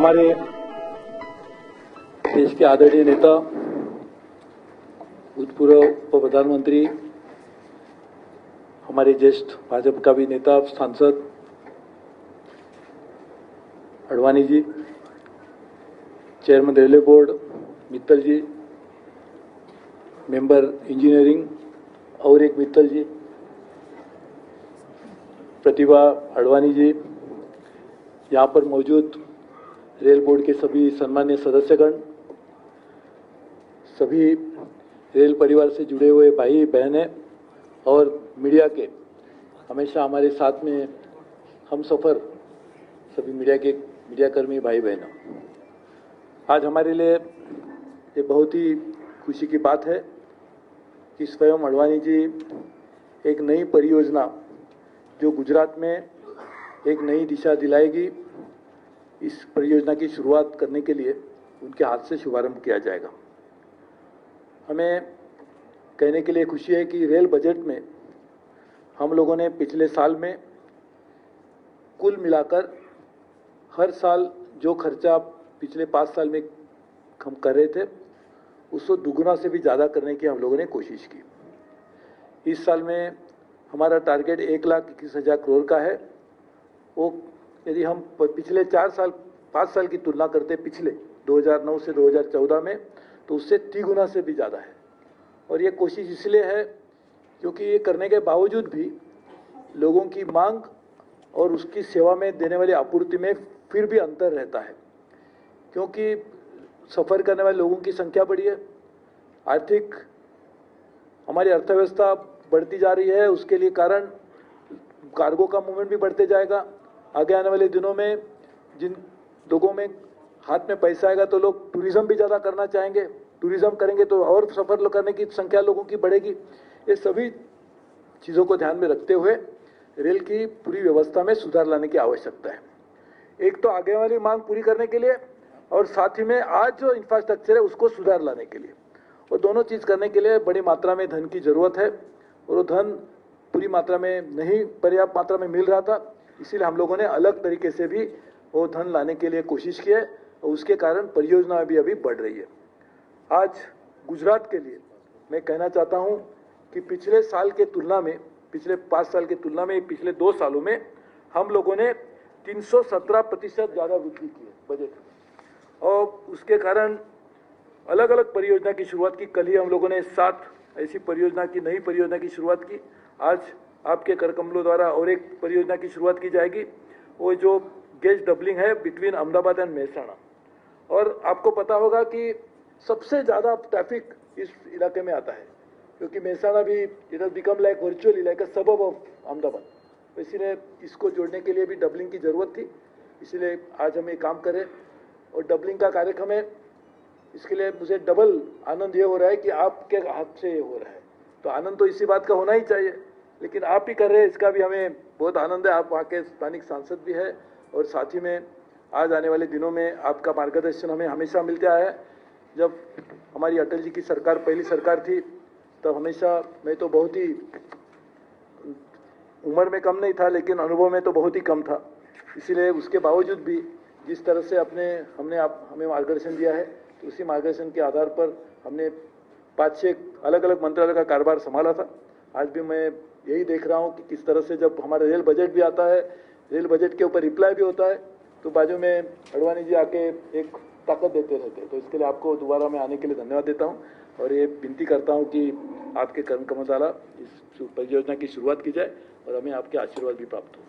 हमारे देश के आदरणीय नेता, भूतपूर्व उप प्रधानमंत्री, हमारे ज्येष्ठ भाजपा का भी नेता सांसद Advani ji, chairman railway board Mittal जी, मेंबर इंजीनियरिंग और एक मित्तल जी, प्रतिभा अडवाणी जी, यहाँ पर मौजूद रेल बोर्ड के सभी सम्मानीय सदस्यगण, सभी रेल परिवार से जुड़े हुए भाई बहनें और मीडिया के हमेशा हमारे साथ में हम सफ़र सभी मीडियाकर्मी भाई बहनों, आज हमारे लिए ये बहुत ही खुशी की बात है कि स्वयं अडवाणी जी एक नई परियोजना जो गुजरात में एक नई दिशा दिलाएगी, इस परियोजना की शुरुआत करने के लिए उनके हाथ से शुभारंभ किया जाएगा। हमें कहने के लिए खुशी है कि रेल बजट में हम लोगों ने पिछले साल में कुल मिलाकर हर साल जो खर्चा पिछले 5 साल में हम कर रहे थे उसको दुगुना से भी ज़्यादा करने की हम लोगों ने कोशिश की। इस साल में हमारा टारगेट 1,21,000 करोड़ का है। वो यदि हम पिछले 5 साल की तुलना करते पिछले 2009 से 2014 में, तो उससे 3 गुना से भी ज़्यादा है। और ये कोशिश इसलिए है क्योंकि ये करने के बावजूद भी लोगों की मांग और उसकी सेवा में देने वाली आपूर्ति में फिर भी अंतर रहता है, क्योंकि सफ़र करने वाले लोगों की संख्या बढ़ी है, आर्थिक हमारी अर्थव्यवस्था बढ़ती जा रही है, उसके लिए कारण कार्गो का मूवमेंट भी बढ़ते जाएगा। आगे आने वाले दिनों में जिन लोगों में हाथ में पैसा आएगा तो लोग टूरिज्म भी ज़्यादा करना चाहेंगे, टूरिज्म करेंगे तो और सफ़र करने की संख्या लोगों की बढ़ेगी। ये सभी चीज़ों को ध्यान में रखते हुए रेल की पूरी व्यवस्था में सुधार लाने की आवश्यकता है। एक तो आगे वाली मांग पूरी करने के लिए और साथ ही में आज जो इंफ्रास्ट्रक्चर है उसको सुधार लाने के लिए, और दोनों चीज़ करने के लिए बड़ी मात्रा में धन की ज़रूरत है, और वो धन पूरी मात्रा में नहीं पर्याप्त मात्रा में मिल रहा था, इसीलिए हम लोगों ने अलग तरीके से भी वो धन लाने के लिए कोशिश की है, और उसके कारण परियोजना भी अभी बढ़ रही है। आज गुजरात के लिए मैं कहना चाहता हूँ कि पिछले साल के तुलना में, पिछले 5 साल की तुलना में पिछले 2 सालों में हम लोगों ने 317% ज़्यादा वृद्धि की है बजट में, और उसके कारण अलग अलग परियोजना की शुरुआत की। कल ही हम लोगों ने 7 ऐसी नई परियोजना की शुरुआत की। आज आपके कर कमलों द्वारा और एक परियोजना की शुरुआत की जाएगी, वो जो गेज डबलिंग है बिटवीन अहमदाबाद एंड मेहसाणा। और आपको पता होगा कि सबसे ज़्यादा ट्रैफिक इस इलाके में आता है, क्योंकि मेहसाणा भी it has become like virtually like अ सबब ऑफ अहमदाबाद, तो इसीलिए इसको जोड़ने के लिए भी डबलिंग की ज़रूरत थी, इसीलिए आज हम ये काम करें। और डबलिंग का कार्यक्रम है, इसके लिए मुझे डबल आनंद ये हो रहा है कि आपके हाथ से ये हो रहा है, तो आनंद तो इसी बात का होना ही चाहिए, लेकिन आप ही कर रहे हैं, इसका भी हमें बहुत आनंद है। आप वहाँ के स्थानिक सांसद भी है, और साथ ही में आज आने वाले दिनों में आपका मार्गदर्शन हमें हमेशा मिलता है। जब हमारी अटल जी की सरकार पहली सरकार थी, तब हमेशा मैं तो बहुत ही उम्र में कम नहीं था, लेकिन अनुभव में तो बहुत ही कम था, इसीलिए उसके बावजूद भी जिस तरह से हमें मार्गदर्शन दिया है, तो उसी मार्गदर्शन के आधार पर हमने 5-6 अलग अलग मंत्रालय का कारोबार संभाला था। आज भी मैं यही देख रहा हूँ कि किस तरह से जब हमारा रेल बजट भी आता है, रेल बजट के ऊपर रिप्लाई भी होता है, तो बाजू में अडवाणी जी आके एक ताकत देते रहते हैं। तो इसके लिए आपको दोबारा मैं आने के लिए धन्यवाद देता हूँ, और ये विनती करता हूँ कि आपके कर्म कमल द्वारा इस परियोजना की शुरुआत की जाए और हमें आपके आशीर्वाद भी प्राप्त हो।